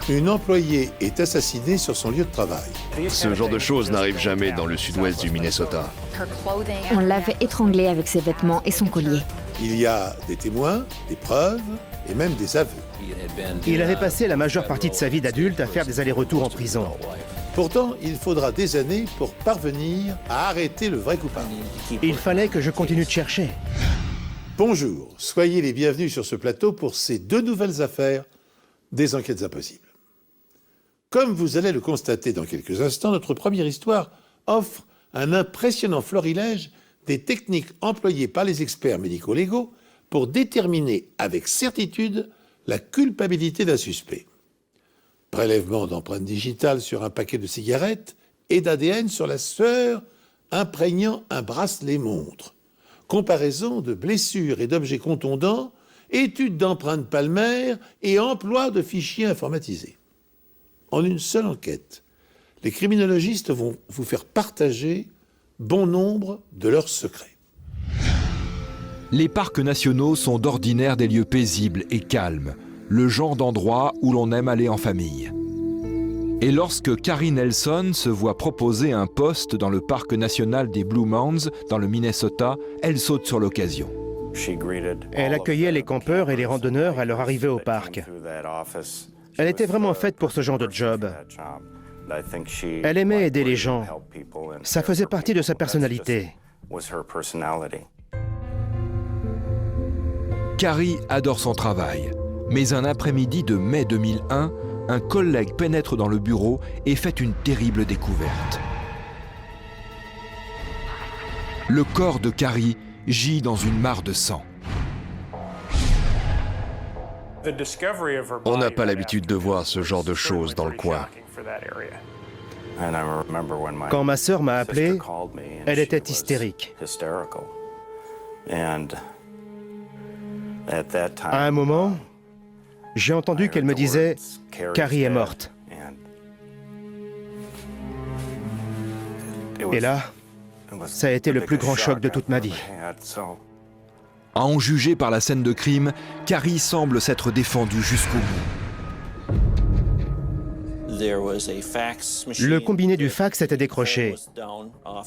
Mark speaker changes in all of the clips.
Speaker 1: Une employée est assassinée sur son lieu de travail.
Speaker 2: Ce genre de choses n'arrive jamais dans le sud-ouest du Minnesota.
Speaker 3: On l'avait étranglée avec ses vêtements et son collier.
Speaker 1: Il y a des témoins, des preuves et même des aveux.
Speaker 4: Il avait passé la majeure partie de sa vie d'adulte à faire des allers-retours en prison.
Speaker 1: Pourtant, il faudra des années pour parvenir à arrêter le vrai coupable.
Speaker 4: Il fallait que je continue de chercher.
Speaker 1: Bonjour, soyez les bienvenus sur ce plateau pour ces deux nouvelles affaires des Enquêtes Impossibles. Comme vous allez le constater dans quelques instants, notre première histoire offre un impressionnant florilège des techniques employées par les experts médico-légaux pour déterminer avec certitude la culpabilité d'un suspect. Prélèvement d'empreintes digitales sur un paquet de cigarettes et d'ADN sur la sueur imprégnant un bracelet-montre. Comparaison de blessures et d'objets contondants, étude d'empreintes palmaires et emploi de fichiers informatisés. En une seule enquête, les criminologistes vont vous faire partager bon nombre de leurs secrets.
Speaker 5: Les parcs nationaux sont d'ordinaire des lieux paisibles et calmes, le genre d'endroit où l'on aime aller en famille. Et lorsque Carrie Nelson se voit proposer un poste dans le parc national des Blue Mounds, dans le Minnesota, elle saute sur l'occasion.
Speaker 4: Elle accueillait les campeurs et les randonneurs à leur arrivée au parc. Elle était vraiment faite pour ce genre de job. Elle aimait aider les gens. Ça faisait partie de sa personnalité.
Speaker 5: Carrie adore son travail. Mais un après-midi de mai 2001, un collègue pénètre dans le bureau et fait une terrible découverte. Le corps de Carrie gît dans une mare de sang.
Speaker 2: On n'a pas l'habitude de voir ce genre de choses dans le coin.
Speaker 4: Quand ma sœur m'a appelé, elle était hystérique. À un moment, j'ai entendu qu'elle me disait « Carrie est morte ». Et là, ça a été le plus grand choc de toute ma vie.
Speaker 5: À en juger par la scène de crime, Carrie semble s'être défendue jusqu'au bout.
Speaker 4: Le combiné du fax était décroché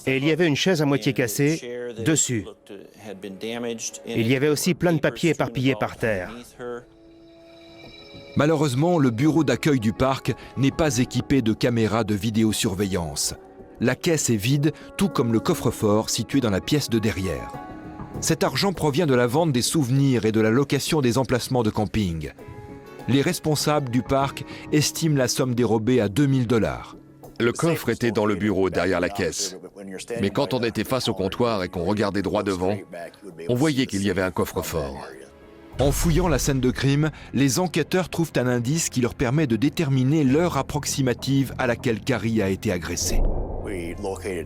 Speaker 4: et il y avait une chaise à moitié cassée dessus. Il y avait aussi plein de papiers éparpillés par terre.
Speaker 5: Malheureusement, le bureau d'accueil du parc n'est pas équipé de caméras de vidéosurveillance. La caisse est vide, tout comme le coffre-fort situé dans la pièce de derrière. Cet argent provient de la vente des souvenirs et de la location des emplacements de camping. Les responsables du parc estiment la somme dérobée à 2000 $.
Speaker 2: Le coffre était dans le bureau derrière la caisse. Mais quand on était face au comptoir et qu'on regardait droit devant, on voyait qu'il y avait un coffre-fort.
Speaker 5: En fouillant la scène de crime, les enquêteurs trouvent un indice qui leur permet de déterminer l'heure approximative à laquelle Carrie a été agressée.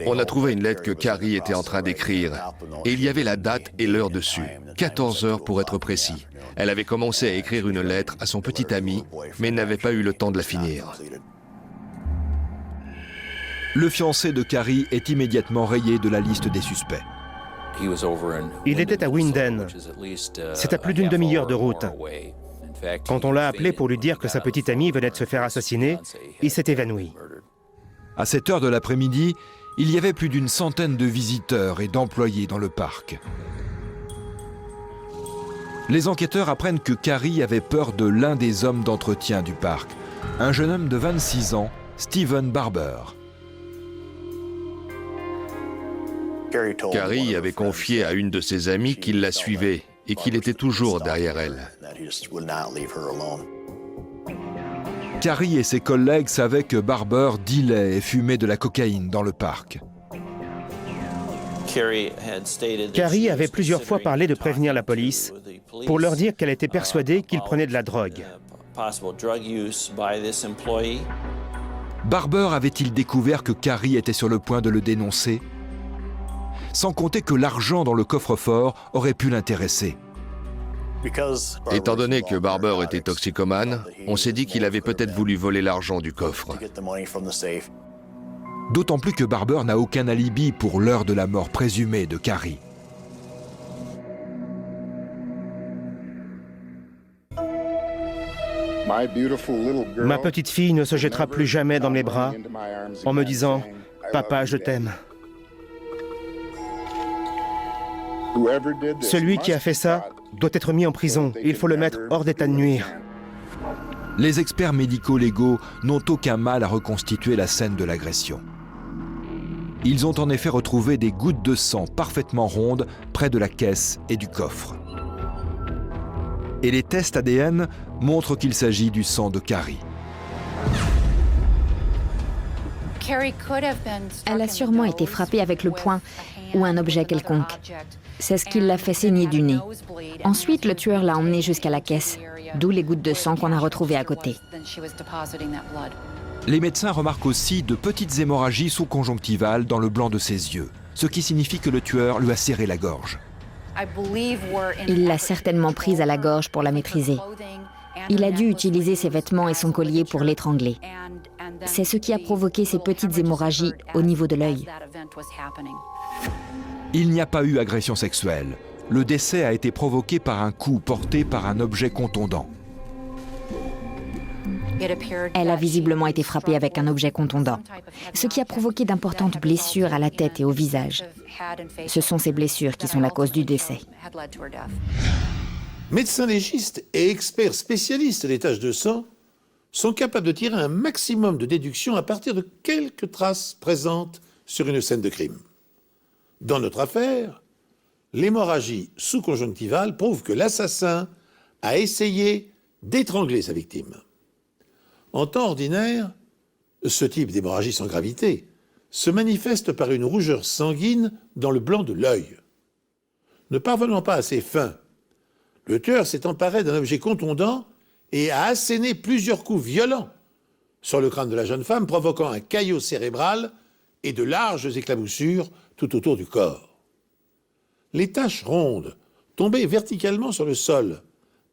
Speaker 2: On a trouvé une lettre que Carrie était en train d'écrire et il y avait la date et l'heure dessus, 14 heures pour être précis. Elle avait commencé à écrire une lettre à son petit ami, mais n'avait pas eu le temps de la finir.
Speaker 5: Le fiancé de Carrie est immédiatement rayé de la liste des suspects.
Speaker 4: Il était à Winden. C'est à plus d'une demi-heure de route. Quand on l'a appelé pour lui dire que sa petite amie venait de se faire assassiner, il s'est évanoui.
Speaker 5: À cette heure de l'après-midi, il y avait plus d'une centaine de visiteurs et d'employés dans le parc. Les enquêteurs apprennent que Carrie avait peur de l'un des hommes d'entretien du parc, un jeune homme de 26 ans, Steven Barber.
Speaker 2: Carrie avait confié à une de ses amies qu'il la suivait et qu'il était toujours derrière elle.
Speaker 5: Carrie et ses collègues savaient que Barber dealait et fumait de la cocaïne dans le parc.
Speaker 4: Carrie avait plusieurs fois parlé de prévenir la police pour leur dire qu'elle était persuadée qu'il prenait de la drogue.
Speaker 5: Barber avait-il découvert que Carrie était sur le point de le dénoncer? Sans compter que l'argent dans le coffre-fort aurait pu l'intéresser.
Speaker 2: Étant donné que Barber était toxicomane, on s'est dit qu'il avait peut-être voulu voler l'argent du coffre.
Speaker 5: D'autant plus que Barber n'a aucun alibi pour l'heure de la mort présumée de Carrie.
Speaker 4: Ma petite fille ne se jettera plus jamais dans mes bras en me disant « Papa, je t'aime ». Celui qui a fait ça doit être mis en prison. Il faut le mettre hors d'état de nuire.
Speaker 5: Les experts médico-légaux n'ont aucun mal à reconstituer la scène de l'agression. Ils ont en effet retrouvé des gouttes de sang parfaitement rondes près de la caisse et du coffre. Et les tests ADN montrent qu'il s'agit du sang de Carrie.
Speaker 3: Elle a sûrement été frappée avec le poing ou un objet quelconque. C'est ce qui l'a fait saigner du nez. Ensuite, le tueur l'a emmenée jusqu'à la caisse, d'où les gouttes de sang qu'on a retrouvées à côté.
Speaker 5: Les médecins remarquent aussi de petites hémorragies sous-conjonctivales dans le blanc de ses yeux, ce qui signifie que le tueur lui a serré la gorge.
Speaker 3: Il l'a certainement prise à la gorge pour la maîtriser. Il a dû utiliser ses vêtements et son collier pour l'étrangler. C'est ce qui a provoqué ces petites hémorragies au niveau de l'œil.
Speaker 5: Il n'y a pas eu agression sexuelle. Le décès a été provoqué par un coup porté par un objet contondant.
Speaker 3: Elle a visiblement été frappée avec un objet contondant, ce qui a provoqué d'importantes blessures à la tête et au visage. Ce sont ces blessures qui sont la cause du décès.
Speaker 1: Médecins légistes et experts spécialistes des taches de sang sont capables de tirer un maximum de déductions à partir de quelques traces présentes sur une scène de crime. Dans notre affaire, l'hémorragie sous-conjonctivale prouve que l'assassin a essayé d'étrangler sa victime. En temps ordinaire, ce type d'hémorragie sans gravité se manifeste par une rougeur sanguine dans le blanc de l'œil. Ne parvenant pas à ses fins, le tueur s'est emparé d'un objet contondant et a asséné plusieurs coups violents sur le crâne de la jeune femme, provoquant un caillot cérébral et de larges éclaboussures tout autour du corps. Les taches rondes, tombées verticalement sur le sol,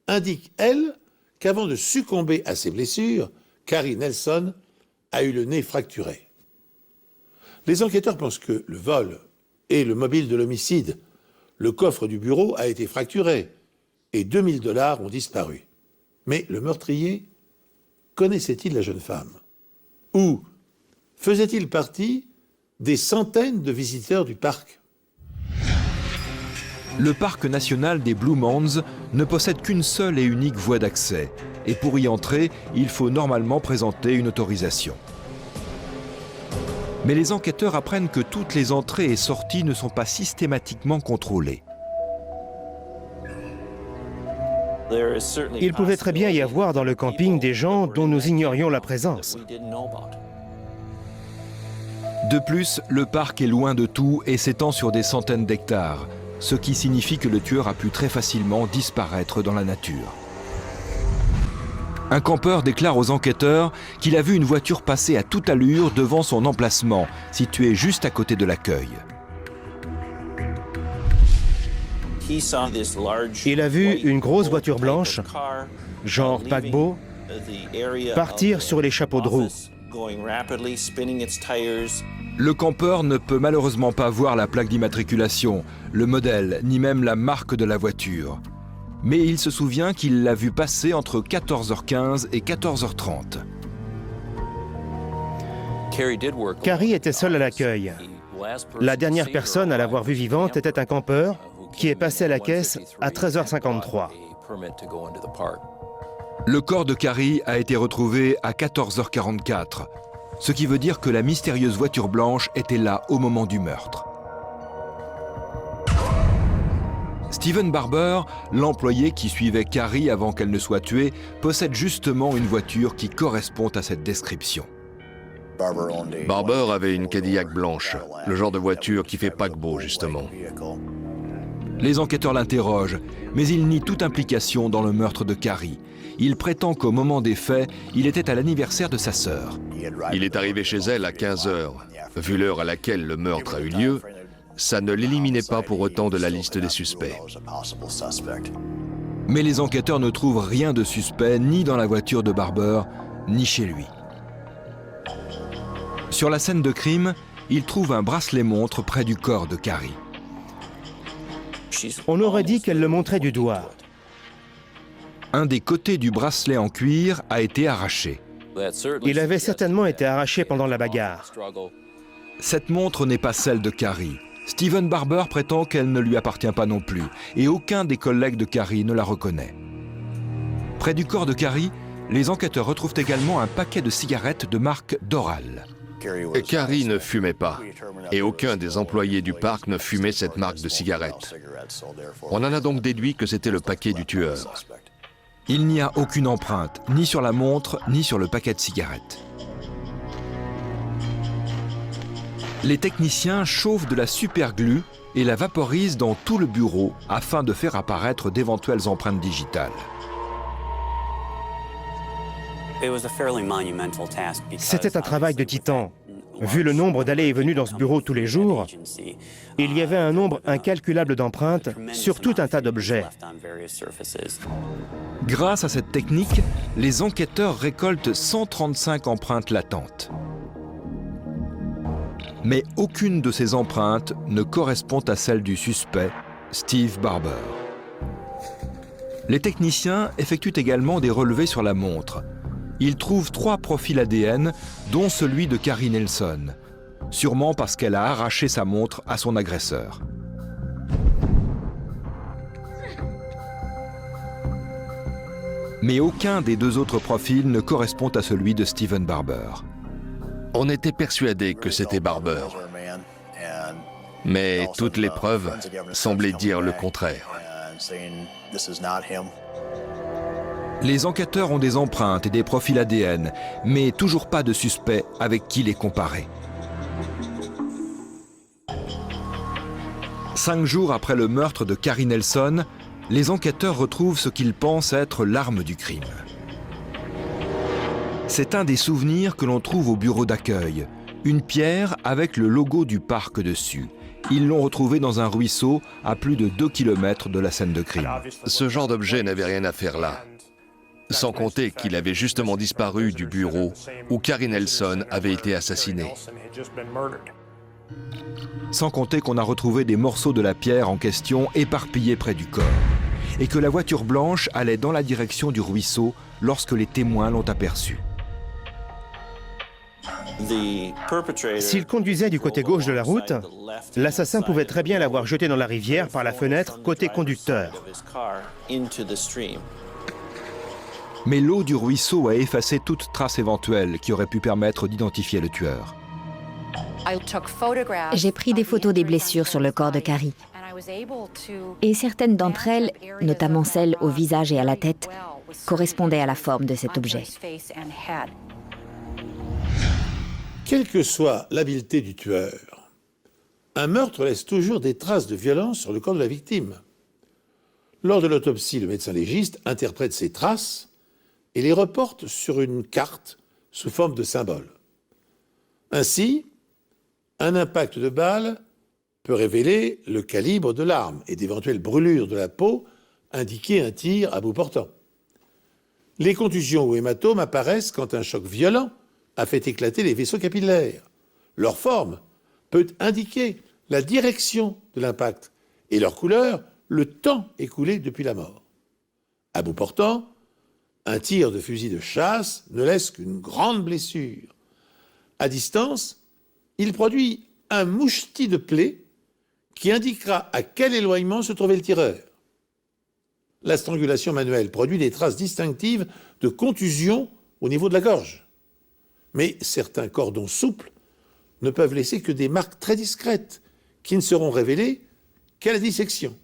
Speaker 1: indiquent, elles, qu'avant de succomber à ses blessures, Carrie Nelson a eu le nez fracturé. Les enquêteurs pensent que le vol et le mobile de l'homicide, le coffre du bureau a été fracturé et 2000 $ ont disparu. Mais le meurtrier connaissait-il la jeune femme? Ou faisait-il partie des centaines de visiteurs du parc?
Speaker 5: Le parc national des Blue Mounds ne possède qu'une seule et unique voie d'accès. Et pour y entrer, il faut normalement présenter une autorisation. Mais les enquêteurs apprennent que toutes les entrées et sorties ne sont pas systématiquement contrôlées.
Speaker 4: Il pouvait très bien y avoir dans le camping des gens dont nous ignorions la présence.
Speaker 5: De plus, le parc est loin de tout et s'étend sur des centaines d'hectares, ce qui signifie que le tueur a pu très facilement disparaître dans la nature. Un campeur déclare aux enquêteurs qu'il a vu une voiture passer à toute allure devant son emplacement, situé juste à côté de l'accueil.
Speaker 4: Il a vu une grosse voiture blanche, genre paquebot, partir sur les chapeaux de roue.
Speaker 5: Le campeur ne peut malheureusement pas voir la plaque d'immatriculation, le modèle, ni même la marque de la voiture. Mais il se souvient qu'il l'a vu passer entre 14h15 et 14h30.
Speaker 4: Carrie était seule à l'accueil. La dernière personne à l'avoir vue vivante était un campeur qui est passé à la caisse à 13h53.
Speaker 5: Le corps de Carrie a été retrouvé à 14h44, ce qui veut dire que la mystérieuse voiture blanche était là au moment du meurtre. Steven Barber, l'employé qui suivait Carrie avant qu'elle ne soit tuée, possède justement une voiture qui correspond à cette description.
Speaker 2: Barber avait une Cadillac blanche, le genre de voiture qui fait paquebot justement.
Speaker 5: Les enquêteurs l'interrogent, mais il nie toute implication dans le meurtre de Carrie. Il prétend qu'au moment des faits, il était à l'anniversaire de sa sœur.
Speaker 2: Il est arrivé chez elle à 15h. Vu l'heure à laquelle le meurtre a eu lieu, ça ne l'éliminait pas pour autant de la liste des suspects.
Speaker 5: Mais les enquêteurs ne trouvent rien de suspect ni dans la voiture de Barber, ni chez lui. Sur la scène de crime, ils trouvent un bracelet-montre près du corps de Carrie.
Speaker 4: On aurait dit qu'elle le montrait du doigt.
Speaker 5: Un des côtés du bracelet en cuir a été arraché.
Speaker 4: Il avait certainement été arraché pendant la bagarre.
Speaker 5: Cette montre n'est pas celle de Carrie. Steven Barber prétend qu'elle ne lui appartient pas non plus, et aucun des collègues de Carrie ne la reconnaît. Près du corps de Carrie, les enquêteurs retrouvent également un paquet de cigarettes de marque Doral.
Speaker 2: Carrie ne fumait pas, et aucun des employés du parc ne fumait cette marque de cigarette. On en a donc déduit que c'était le paquet du tueur.
Speaker 5: Il n'y a aucune empreinte, ni sur la montre, ni sur le paquet de cigarettes. Les techniciens chauffent de la superglue et la vaporisent dans tout le bureau afin de faire apparaître d'éventuelles empreintes digitales.
Speaker 4: C'était un travail de titan. Vu le nombre d'allées et venues dans ce bureau tous les jours, il y avait un nombre incalculable d'empreintes sur tout un tas d'objets.
Speaker 5: Grâce à cette technique, les enquêteurs récoltent 135 empreintes latentes. Mais aucune de ces empreintes ne correspond à celle du suspect, Steve Barber. Les techniciens effectuent également des relevés sur la montre. Ils trouvent 3 profils ADN, dont celui de Carrie Nelson, sûrement parce qu'elle a arraché sa montre à son agresseur. Mais aucun des 2 autres profils ne correspond à celui de Steven Barber.
Speaker 2: On était persuadé que c'était Barber, mais toutes les preuves semblaient dire le contraire.
Speaker 5: Les enquêteurs ont des empreintes et des profils ADN, mais toujours pas de suspect avec qui les comparer. 5 jours après le meurtre de Carrie Nelson, les enquêteurs retrouvent ce qu'ils pensent être l'arme du crime. C'est un des souvenirs que l'on trouve au bureau d'accueil, une pierre avec le logo du parc dessus. Ils l'ont retrouvée dans un ruisseau à plus de 2 km de la scène de crime.
Speaker 2: Ce genre d'objet n'avait rien à faire là. Sans compter qu'il avait justement disparu du bureau où Carrie Nelson avait été assassinée.
Speaker 5: Sans compter qu'on a retrouvé des morceaux de la pierre en question éparpillés près du corps. Et que la voiture blanche allait dans la direction du ruisseau lorsque les témoins l'ont aperçue.
Speaker 4: S'il conduisait du côté gauche de la route, l'assassin pouvait très bien l'avoir jeté dans la rivière par la fenêtre côté conducteur.
Speaker 5: Mais l'eau du ruisseau a effacé toute trace éventuelle qui aurait pu permettre d'identifier le tueur.
Speaker 3: J'ai pris des photos des blessures sur le corps de Carrie. Et certaines d'entre elles, notamment celles au visage et à la tête, correspondaient à la forme de cet objet.
Speaker 1: Quelle que soit l'habileté du tueur, un meurtre laisse toujours des traces de violence sur le corps de la victime. Lors de l'autopsie, le médecin légiste interprète ces traces et les reporte sur une carte sous forme de symbole. Ainsi, un impact de balle peut révéler le calibre de l'arme et d'éventuelles brûlures de la peau indiquer un tir à bout portant. Les contusions ou hématomes apparaissent quand un choc violent a fait éclater les vaisseaux capillaires. Leur forme peut indiquer la direction de l'impact et leur couleur, le temps écoulé depuis la mort. À bout portant, un tir de fusil de chasse ne laisse qu'une grande blessure. À distance, il produit un mouchetis de plaie qui indiquera à quel éloignement se trouvait le tireur. La strangulation manuelle produit des traces distinctives de contusion au niveau de la gorge. Mais certains cordons souples ne peuvent laisser que des marques très discrètes qui ne seront révélées qu'à la dissection.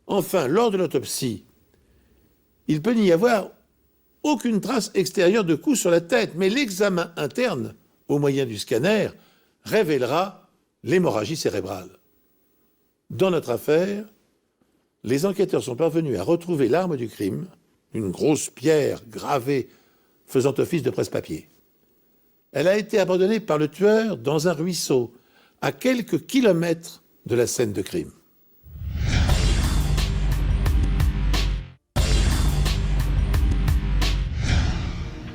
Speaker 1: Enfin, lors de l'autopsie, il peut n'y avoir aucune trace extérieure de coup sur la tête, mais l'examen interne, au moyen du scanner, révélera l'hémorragie cérébrale. Dans notre affaire, les enquêteurs sont parvenus à retrouver l'arme du crime, une grosse pierre gravée faisant office de presse-papier. Elle a été abandonnée par le tueur dans un ruisseau, à quelques kilomètres de la scène de crime.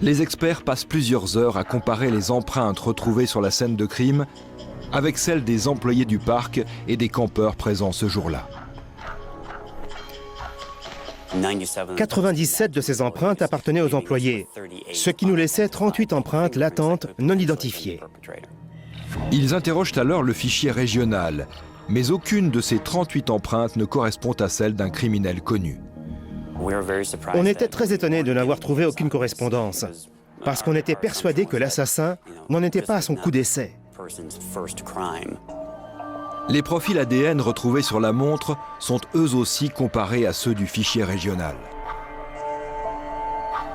Speaker 5: Les experts passent plusieurs heures à comparer les empreintes retrouvées sur la scène de crime avec celles des employés du parc et des campeurs présents ce jour-là.
Speaker 4: 97 de ces empreintes appartenaient aux employés, ce qui nous laissait 38 empreintes latentes non identifiées.
Speaker 5: Ils interrogent alors le fichier régional, mais aucune de ces 38 empreintes ne correspond à celle d'un criminel connu.
Speaker 4: On était très étonnés de n'avoir trouvé aucune correspondance, parce qu'on était persuadés que l'assassin n'en était pas à son coup d'essai.
Speaker 5: Les profils ADN retrouvés sur la montre sont eux aussi comparés à ceux du fichier régional.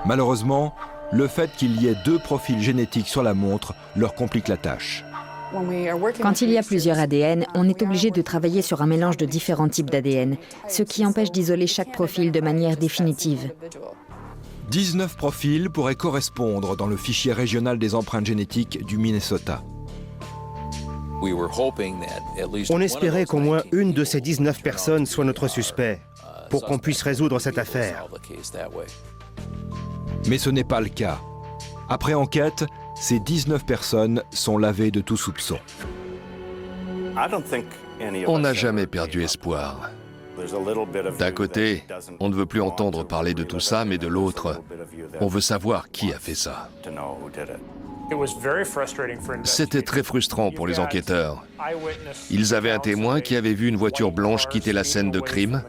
Speaker 5: Malheureusement, le fait qu'il y ait 2 profils génétiques sur la montre leur complique la tâche.
Speaker 3: Quand il y a plusieurs ADN, on est obligé de travailler sur un mélange de différents types d'ADN, ce qui empêche d'isoler chaque profil de manière définitive.
Speaker 5: 19 profils pourraient correspondre dans le fichier régional des empreintes génétiques du Minnesota.
Speaker 4: On espérait qu'au moins une de ces 19 personnes soit notre suspect, pour qu'on puisse résoudre cette affaire.
Speaker 5: Mais ce n'est pas le cas. Après enquête, ces 19 personnes sont lavées de tout soupçon.
Speaker 2: On n'a jamais perdu espoir. D'un côté, on ne veut plus entendre parler de tout ça, mais de l'autre, on veut savoir qui a fait ça. C'était très frustrant pour les enquêteurs. Ils avaient un témoin qui avait vu une voiture blanche quitter la scène de crime,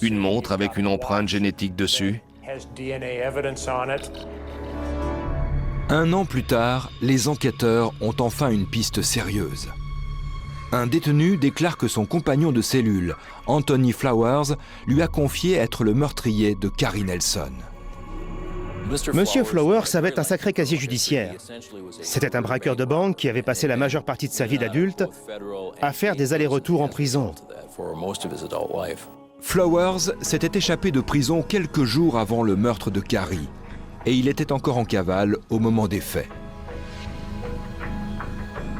Speaker 2: une montre avec une empreinte génétique dessus.
Speaker 5: Un an plus tard, les enquêteurs ont enfin une piste sérieuse. Un détenu déclare que son compagnon de cellule, Anthony Flowers, lui a confié être le meurtrier de Carrie Nelson.
Speaker 4: Monsieur Flowers avait un sacré casier judiciaire. C'était un braqueur de banque qui avait passé la majeure partie de sa vie d'adulte à faire des allers-retours en prison.
Speaker 5: Flowers s'était échappé de prison quelques jours avant le meurtre de Carrie, et il était encore en cavale au moment des faits.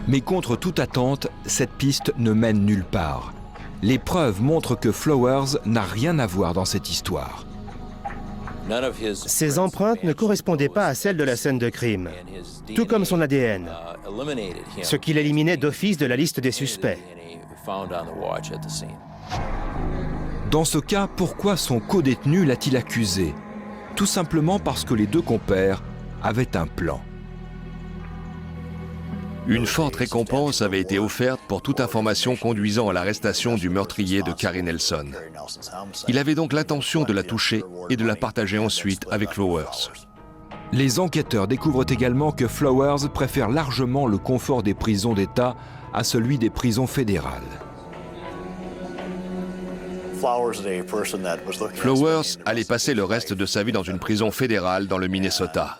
Speaker 5: Mais contre toute attente, cette piste ne mène nulle part. Les preuves montrent que Flowers n'a rien à voir dans cette histoire.
Speaker 4: Ses empreintes ne correspondaient pas à celles de la scène de crime, tout comme son ADN, ce qui l'éliminait d'office de la liste des suspects.
Speaker 5: Dans ce cas, pourquoi son codétenu l'a-t-il accusé? Tout simplement parce que les 2 compères avaient un plan.
Speaker 2: Une forte récompense avait été offerte pour toute information conduisant à l'arrestation du meurtrier de Carrie Nelson. Il avait donc l'intention de la toucher et de la partager ensuite avec Flowers.
Speaker 5: Les enquêteurs découvrent également que Flowers préfère largement le confort des prisons d'État à celui des prisons fédérales.
Speaker 2: Flowers allait passer le reste de sa vie dans une prison fédérale dans le Minnesota.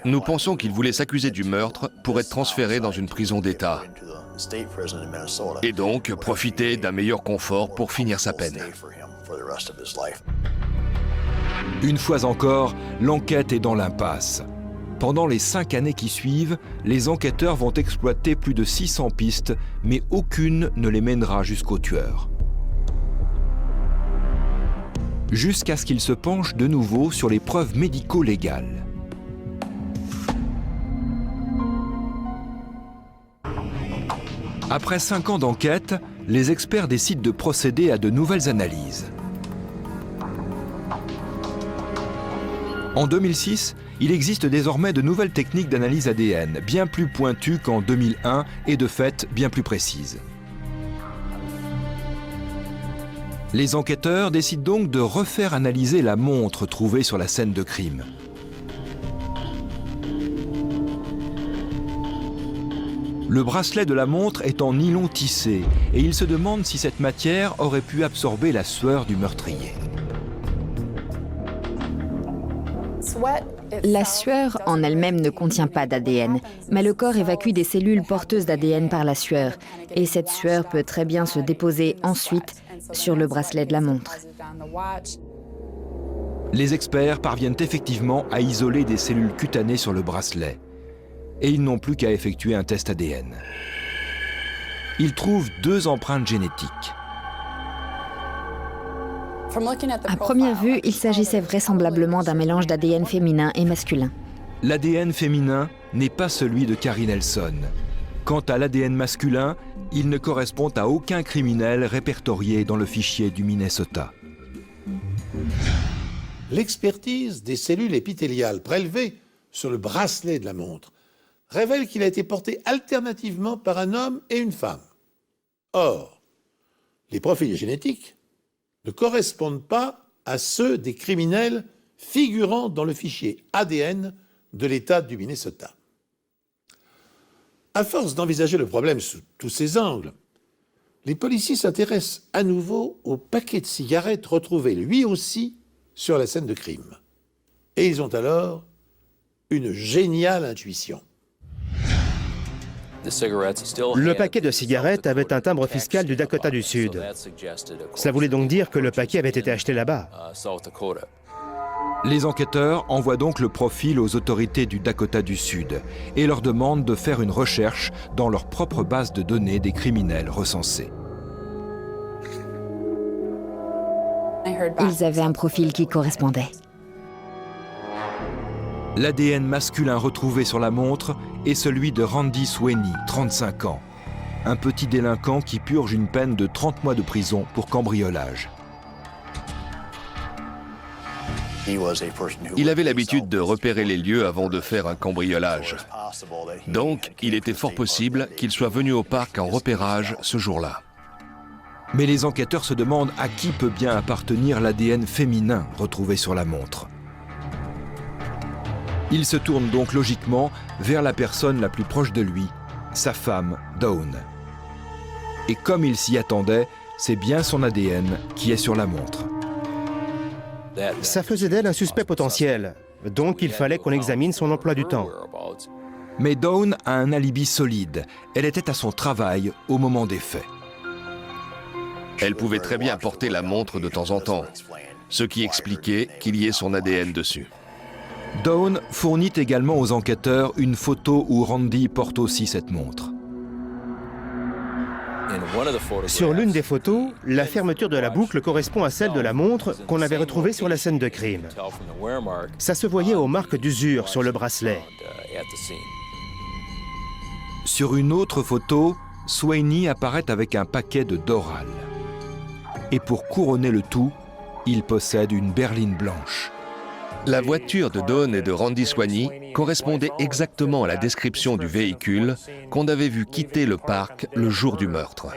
Speaker 2: Nous pensons qu'il voulait s'accuser du meurtre pour être transféré dans une prison d'État et donc profiter d'un meilleur confort pour finir sa peine.
Speaker 5: Une fois encore, l'enquête est dans l'impasse. Pendant les 5 années qui suivent, les enquêteurs vont exploiter plus de 600 pistes, mais aucune ne les mènera jusqu'au tueur. Jusqu'à ce qu'ils se penchent de nouveau sur les preuves médico-légales. Après 5 ans d'enquête, les experts décident de procéder à de nouvelles analyses. En 2006, il existe désormais de nouvelles techniques d'analyse ADN, bien plus pointues qu'en 2001 et de fait bien plus précises. Les enquêteurs décident donc de refaire analyser la montre trouvée sur la scène de crime. Le bracelet de la montre est en nylon tissé et ils se demandent si cette matière aurait pu absorber la sueur du meurtrier.
Speaker 3: La sueur en elle-même ne contient pas d'ADN, mais le corps évacue des cellules porteuses d'ADN par la sueur, et cette sueur peut très bien se déposer ensuite sur le bracelet de la montre.
Speaker 5: Les experts parviennent effectivement à isoler des cellules cutanées sur le bracelet, et ils n'ont plus qu'à effectuer un test ADN. Ils trouvent 2 empreintes génétiques.
Speaker 3: À première vue, il s'agissait vraisemblablement d'un mélange d'ADN féminin et masculin.
Speaker 5: L'ADN féminin n'est pas celui de Carrie Nelson. Quant à l'ADN masculin, il ne correspond à aucun criminel répertorié dans le fichier du Minnesota.
Speaker 1: L'expertise des cellules épithéliales prélevées sur le bracelet de la montre révèle qu'il a été porté alternativement par un homme et une femme. Or, les profils génétiques ne correspondent pas à ceux des criminels figurant dans le fichier ADN de l'État du Minnesota. À force d'envisager le problème sous tous ses angles, les policiers s'intéressent à nouveau au paquet de cigarettes retrouvé lui aussi sur la scène de crime. Et ils ont alors une géniale intuition.
Speaker 4: Le paquet de cigarettes avait un timbre fiscal du Dakota du Sud. Cela voulait donc dire que le paquet avait été acheté là-bas.
Speaker 5: Les enquêteurs envoient donc le profil aux autorités du Dakota du Sud et leur demandent de faire une recherche dans leur propre base de données des criminels recensés.
Speaker 3: Ils avaient un profil qui correspondait.
Speaker 5: L'ADN masculin retrouvé sur la montre est celui de Randy Sweeney, 35 ans, un petit délinquant qui purge une peine de 30 mois de prison pour cambriolage.
Speaker 2: Il avait l'habitude de repérer les lieux avant de faire un cambriolage. Donc, il était fort possible qu'il soit venu au parc en repérage ce jour-là.
Speaker 5: Mais les enquêteurs se demandent à qui peut bien appartenir l'ADN féminin retrouvé sur la montre. Ils se tournent donc logiquement vers la personne la plus proche de lui, sa femme, Dawn. Et comme il s'y attendait, c'est bien son ADN qui est sur la montre.
Speaker 4: Ça faisait d'elle un suspect potentiel, donc il fallait qu'on examine son emploi du temps.
Speaker 5: Mais Dawn a un alibi solide. Elle était à son travail au moment des faits.
Speaker 2: Elle pouvait très bien porter la montre de temps en temps, ce qui expliquait qu'il y ait son ADN dessus.
Speaker 5: Dawn fournit également aux enquêteurs une photo où Randy porte aussi cette montre.
Speaker 4: Sur l'une des photos, la fermeture de la boucle correspond à celle de la montre qu'on avait retrouvée sur la scène de crime. Ça se voyait aux marques d'usure sur le bracelet.
Speaker 5: Sur une autre photo, Sweeney apparaît avec un paquet de Doral. Et pour couronner le tout, il possède une berline blanche.
Speaker 2: La voiture de Dawn et de Randy Sweeney correspondait exactement à la description du véhicule qu'on avait vu quitter le parc le jour du meurtre.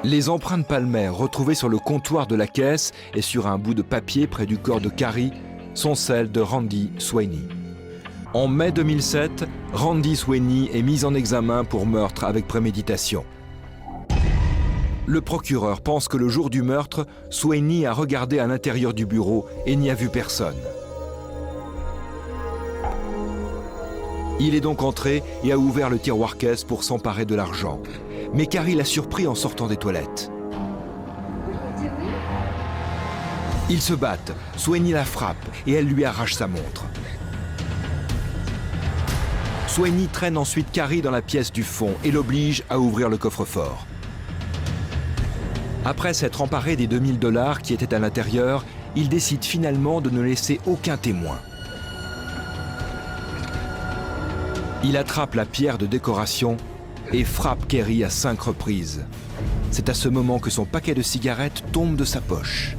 Speaker 5: Les empreintes palmaires retrouvées sur le comptoir de la caisse et sur un bout de papier près du corps de Carrie sont celles de Randy Sweeney. En mai 2007, Randy Sweeney est mis en examen pour meurtre avec préméditation. Le procureur pense que le jour du meurtre, Sweeney a regardé à l'intérieur du bureau et n'y a vu personne. Il est donc entré et a ouvert le tiroir-caisse pour s'emparer de l'argent. Mais Carrie l'a surpris en sortant des toilettes. Ils se battent, Sweeney la frappe et elle lui arrache sa montre. Sweeney traîne ensuite Carrie dans la pièce du fond et l'oblige à ouvrir le coffre-fort. Après s'être emparé des 2000 $ qui étaient à l'intérieur, il décide finalement de ne laisser aucun témoin. Il attrape la pierre de décoration et frappe Carrie à 5 reprises. C'est à ce moment que son paquet de cigarettes tombe de sa poche.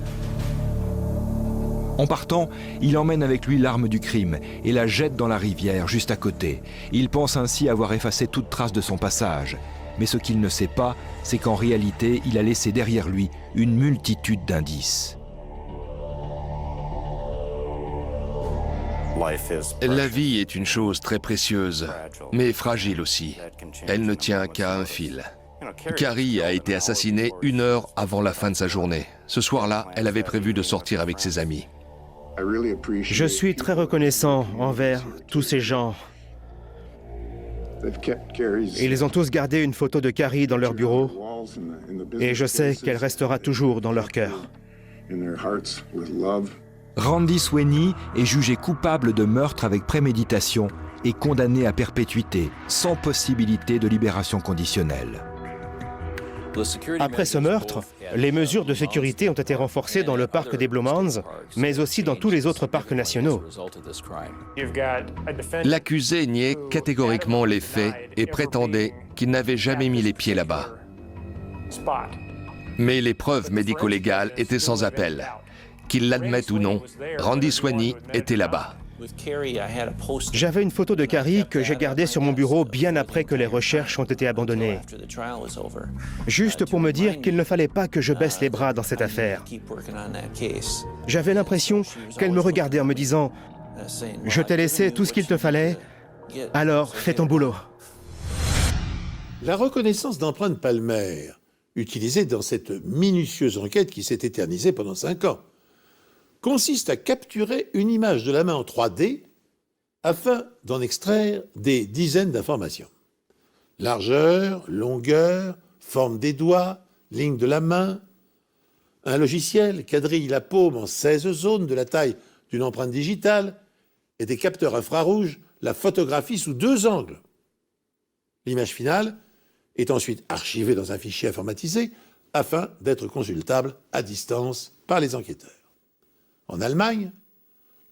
Speaker 5: En partant, il emmène avec lui l'arme du crime et la jette dans la rivière juste à côté. Il pense ainsi avoir effacé toute trace de son passage. Mais ce qu'il ne sait pas, c'est qu'en réalité, il a laissé derrière lui une multitude d'indices.
Speaker 2: La vie est une chose très précieuse, mais fragile aussi. Elle ne tient qu'à un fil. Carrie a été assassinée 1 heure avant la fin de sa journée. Ce soir-là, elle avait prévu de sortir avec ses amis.
Speaker 4: Je suis très reconnaissant envers tous ces gens. Ils ont tous gardé une photo de Carrie dans leur bureau et je sais qu'elle restera toujours dans leur cœur.
Speaker 5: Randy Sweeney est jugé coupable de meurtre avec préméditation et condamné à perpétuité, sans possibilité de libération conditionnelle.
Speaker 4: Après ce meurtre, les mesures de sécurité ont été renforcées dans le parc des Blue Mounds, mais aussi dans tous les autres parcs nationaux.
Speaker 2: L'accusé niait catégoriquement les faits et prétendait qu'il n'avait jamais mis les pieds là-bas. Mais les preuves médico-légales étaient sans appel. Qu'il l'admette ou non, Randy Swaney était là-bas.
Speaker 4: J'avais une photo de Carrie que j'ai gardée sur mon bureau bien après que les recherches ont été abandonnées. Juste pour me dire qu'il ne fallait pas que je baisse les bras dans cette affaire. J'avais l'impression qu'elle me regardait en me disant « Je t'ai laissé tout ce qu'il te fallait, alors fais ton boulot ».
Speaker 1: La reconnaissance d'empreintes palmaires, utilisée dans cette minutieuse enquête qui s'est éternisée pendant 5 ans, consiste à capturer une image de la main en 3D afin d'en extraire des dizaines d'informations. Largeur, longueur, forme des doigts, ligne de la main. Un logiciel quadrille la paume en 16 zones de la taille d'une empreinte digitale et des capteurs infrarouges la photographient sous 2 angles. L'image finale est ensuite archivée dans un fichier informatisé afin d'être consultable à distance par les enquêteurs. En Allemagne,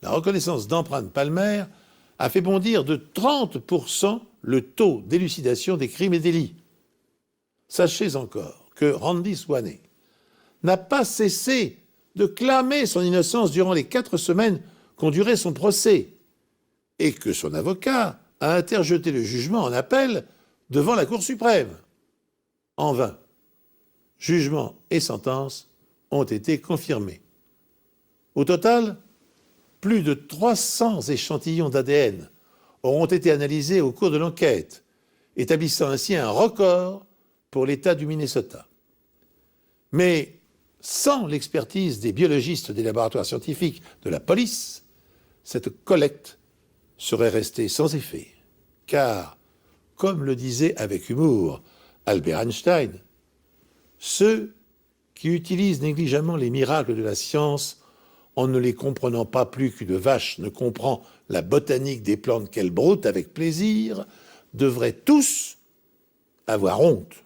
Speaker 1: la reconnaissance d'empreintes palmaires a fait bondir de 30% le taux d'élucidation des crimes et délits. Sachez encore que Randy Swaney n'a pas cessé de clamer son innocence durant les 4 semaines qu'ont duré son procès et que son avocat a interjeté le jugement en appel devant la Cour suprême. En vain, jugement et sentence ont été confirmés. Au total, plus de 300 échantillons d'ADN auront été analysés au cours de l'enquête, établissant ainsi un record pour l'État du Minnesota. Mais sans l'expertise des biologistes des laboratoires scientifiques de la police, cette collecte serait restée sans effet. Car, comme le disait avec humour Albert Einstein, ceux qui utilisent négligemment les miracles de la science en ne les comprenant pas plus qu'une vache ne comprend la botanique des plantes qu'elle broute avec plaisir, devraient tous avoir honte.